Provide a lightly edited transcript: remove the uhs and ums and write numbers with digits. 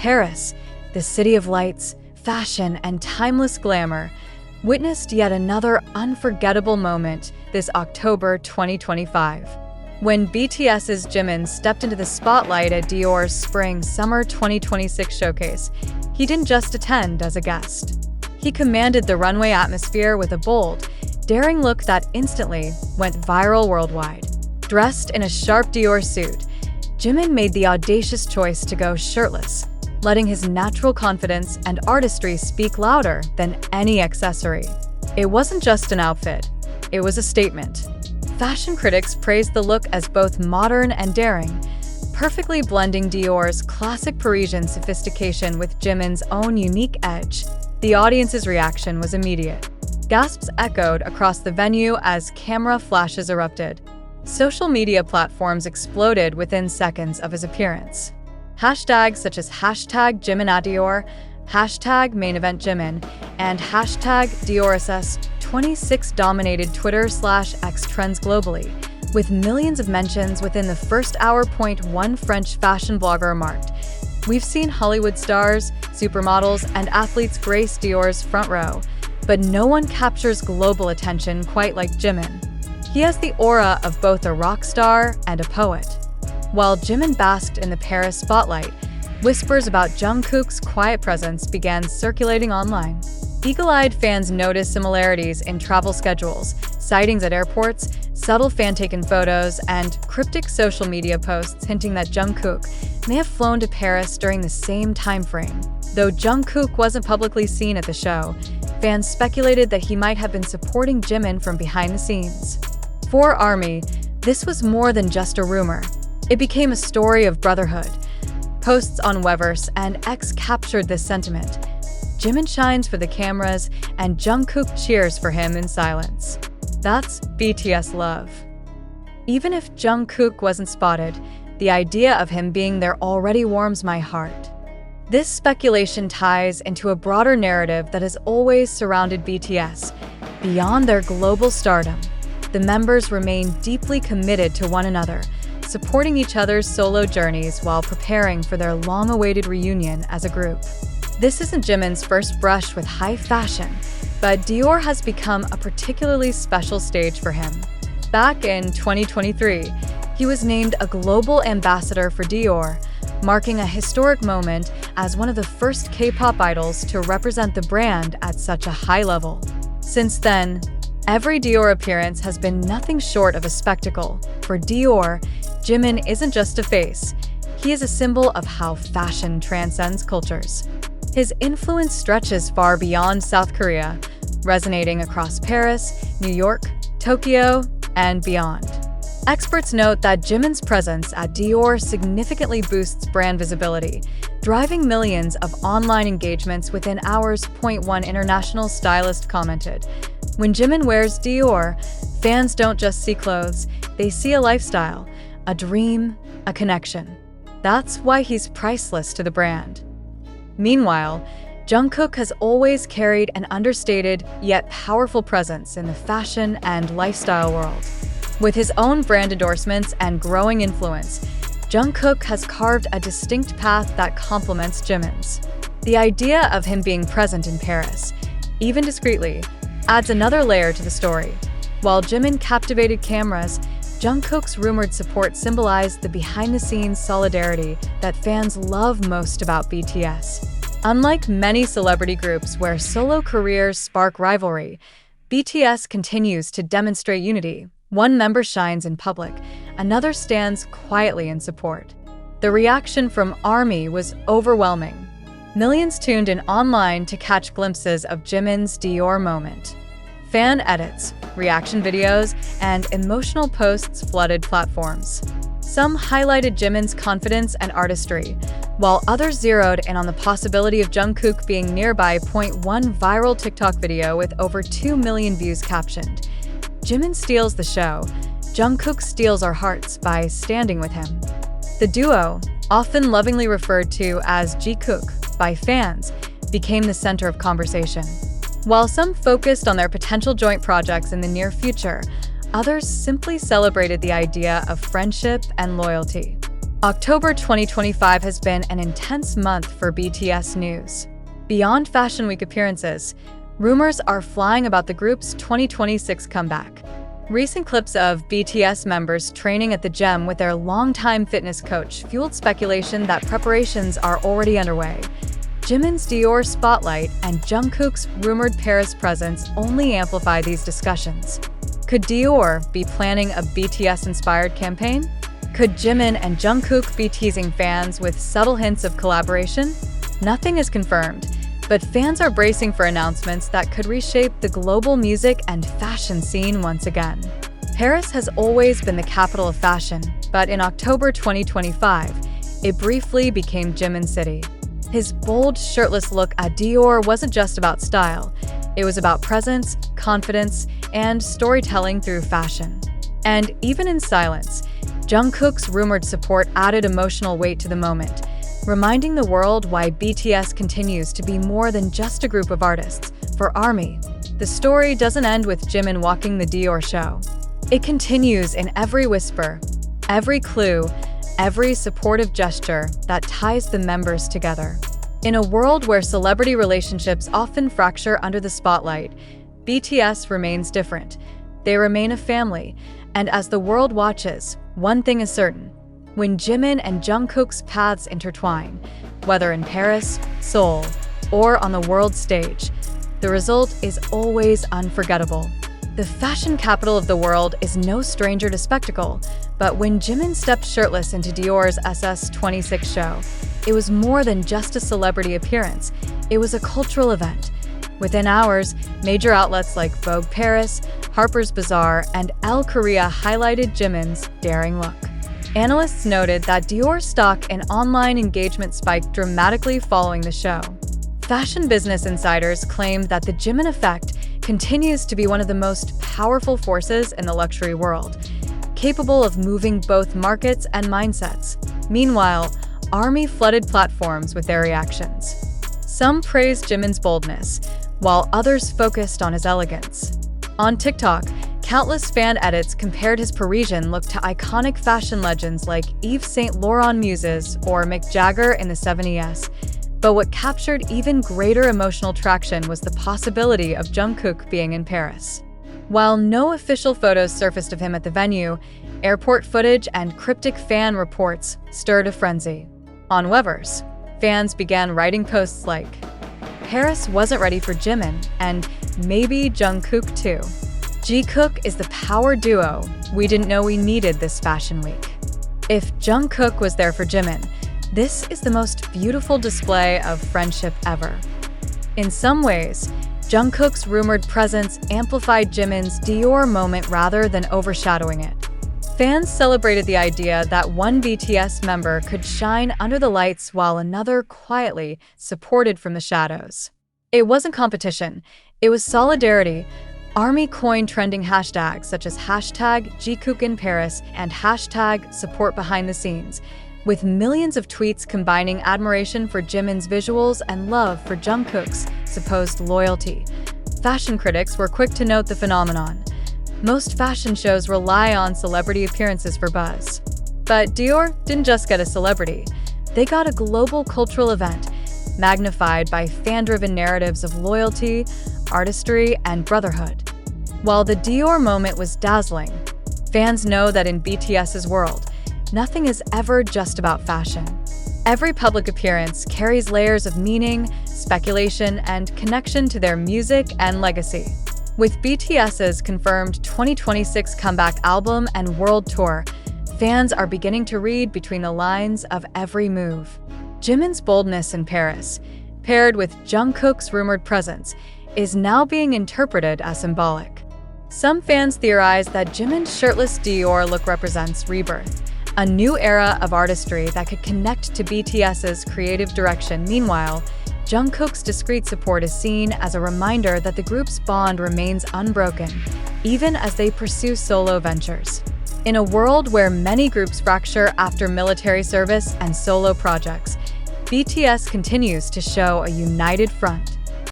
Paris, the city of lights, fashion, and timeless glamour, witnessed yet another unforgettable moment this October 2025. When BTS's Jimin stepped into the spotlight at Dior's Spring-Summer 2026 showcase, he didn't just attend as a guest. He commanded the runway atmosphere with a bold, daring look that instantly went viral worldwide. Dressed in a sharp Dior suit, Jimin made the audacious choice to go shirtless, letting his natural confidence and artistry speak louder than any accessory. It wasn't just an outfit, it was a statement. Fashion critics praised the look as both modern and daring, perfectly blending Dior's classic Parisian sophistication with Jimin's own unique edge. The audience's reaction was immediate. Gasps echoed across the venue as camera flashes erupted. Social media platforms exploded within seconds of his appearance. Hashtags such as #JiminAtDior, #MainEventJimin, and #DiorSS26 dominated Twitter/X trends globally, with millions of mentions within the first hour. One French fashion blogger remarked, "We've seen Hollywood stars, supermodels, and athletes grace Dior's front row, but no one captures global attention quite like Jimin. He has the aura of both a rock star and a poet." While Jimin basked in the Paris spotlight, whispers about Jungkook's quiet presence began circulating online. Eagle-eyed fans noticed similarities in travel schedules, sightings at airports, subtle fan-taken photos, and cryptic social media posts hinting that Jungkook may have flown to Paris during the same time frame. Though Jungkook wasn't publicly seen at the show, fans speculated that he might have been supporting Jimin from behind the scenes. For ARMY, this was more than just a rumor. It became a story of brotherhood. Posts on Weverse and X captured this sentiment. Jimin shines for the cameras, and Jungkook cheers for him in silence. That's BTS love. Even if Jungkook wasn't spotted, the idea of him being there already warms my heart. This speculation ties into a broader narrative that has always surrounded BTS. Beyond their global stardom, the members remain deeply committed to one another, supporting each other's solo journeys while preparing for their long-awaited reunion as a group. This isn't Jimin's first brush with high fashion, but Dior has become a particularly special stage for him. Back in 2023, he was named a global ambassador for Dior, marking a historic moment as one of the first K-pop idols to represent the brand at such a high level. Since then, every Dior appearance has been nothing short of a spectacle. For Dior, Jimin isn't just a face, he is a symbol of how fashion transcends cultures. His influence stretches far beyond South Korea, resonating across Paris, New York, Tokyo, and beyond. Experts note that Jimin's presence at Dior significantly boosts brand visibility, driving millions of online engagements within hours. One international stylist commented, "When Jimin wears Dior, fans don't just see clothes, they see a lifestyle, a dream, a connection. That's why he's priceless to the brand." Meanwhile, Jungkook has always carried an understated yet powerful presence in the fashion and lifestyle world. With his own brand endorsements and growing influence, Jungkook has carved a distinct path that complements Jimin's. The idea of him being present in Paris, even discreetly, adds another layer to the story. While Jimin captivated cameras, Jungkook's rumored support symbolized the behind-the-scenes solidarity that fans love most about BTS. Unlike many celebrity groups where solo careers spark rivalry, BTS continues to demonstrate unity. One member shines in public, another stands quietly in support. The reaction from ARMY was overwhelming. Millions tuned in online to catch glimpses of Jimin's Dior moment. Fan edits, reaction videos, and emotional posts flooded platforms. Some highlighted Jimin's confidence and artistry, while others zeroed in on the possibility of Jungkook being nearby. One viral TikTok video with over 2 million views captioned, "Jimin steals the show, Jungkook steals our hearts by standing with him." The duo, often lovingly referred to as Jungkook by fans, became the center of conversation. While some focused on their potential joint projects in the near future, others simply celebrated the idea of friendship and loyalty. October 2025 has been an intense month for BTS news. Beyond Fashion Week appearances, rumors are flying about the group's 2026 comeback. Recent clips of BTS members training at the gym with their longtime fitness coach fueled speculation that preparations are already underway. Jimin's Dior spotlight and Jungkook's rumored Paris presence only amplify these discussions. Could Dior be planning a BTS-inspired campaign? Could Jimin and Jungkook be teasing fans with subtle hints of collaboration? Nothing is confirmed, but fans are bracing for announcements that could reshape the global music and fashion scene once again. Paris has always been the capital of fashion, but in October 2025, it briefly became Jimin's city. His bold, shirtless look at Dior wasn't just about style. It was about presence, confidence, and storytelling through fashion. And even in silence, Jungkook's rumored support added emotional weight to the moment, reminding the world why BTS continues to be more than just a group of artists. For ARMY, the story doesn't end with Jimin walking the Dior show. It continues in every whisper, every clue, every supportive gesture that ties the members together. In a world where celebrity relationships often fracture under the spotlight, BTS remains different. They remain a family, and as the world watches, one thing is certain. When Jimin and Jungkook's paths intertwine, whether in Paris, Seoul, or on the world stage, the result is always unforgettable. The fashion capital of the world is no stranger to spectacle, but when Jimin stepped shirtless into Dior's SS26 show, it was more than just a celebrity appearance. It was a cultural event. Within hours, major outlets like Vogue Paris, Harper's Bazaar, and Elle Korea highlighted Jimin's daring look. Analysts noted that Dior stock and online engagement spiked dramatically following the show. Fashion business insiders claimed that the Jimin effect continues to be one of the most powerful forces in the luxury world, capable of moving both markets and mindsets. Meanwhile, ARMY flooded platforms with their reactions. Some praised Jimin's boldness, while others focused on his elegance. On TikTok, countless fan edits compared his Parisian look to iconic fashion legends like Yves Saint Laurent muses or Mick Jagger in the 70s. But what captured even greater emotional traction was the possibility of Jungkook being in Paris. While no official photos surfaced of him at the venue, airport footage and cryptic fan reports stirred a frenzy. On Weverse, fans began writing posts like, "Paris wasn't ready for Jimin, and maybe Jungkook too. Jungkook is the power duo we didn't know we needed this fashion week." If Jungkook was there for Jimin, this is the most beautiful display of friendship ever. In some ways, Jungkook's rumored presence amplified Jimin's Dior moment rather than overshadowing it. Fans celebrated the idea that one BTS member could shine under the lights while another quietly supported from the shadows. It wasn't competition, it was solidarity. ARMY coined trending hashtags such as #JungkookInParis and #SupportBehindTheScenes, with millions of tweets combining admiration for Jimin's visuals and love for Jungkook's supposed loyalty. Fashion critics were quick to note the phenomenon. Most fashion shows rely on celebrity appearances for buzz. But Dior didn't just get a celebrity. They got a global cultural event, magnified by fan-driven narratives of loyalty, artistry, and brotherhood. While the Dior moment was dazzling, fans know that in BTS's world, nothing is ever just about fashion. Every public appearance carries layers of meaning, speculation, and connection to their music and legacy. With BTS's confirmed 2026 comeback album and world tour, fans are beginning to read between the lines of every move. Jimin's boldness in Paris, paired with Jungkook's rumored presence, is now being interpreted as symbolic. Some fans theorize that Jimin's shirtless Dior look represents rebirth, a new era of artistry that could connect to BTS's creative direction. Meanwhile, Jungkook's discreet support is seen as a reminder that the group's bond remains unbroken, even as they pursue solo ventures. In a world where many groups fracture after military service and solo projects, BTS continues to show a united front.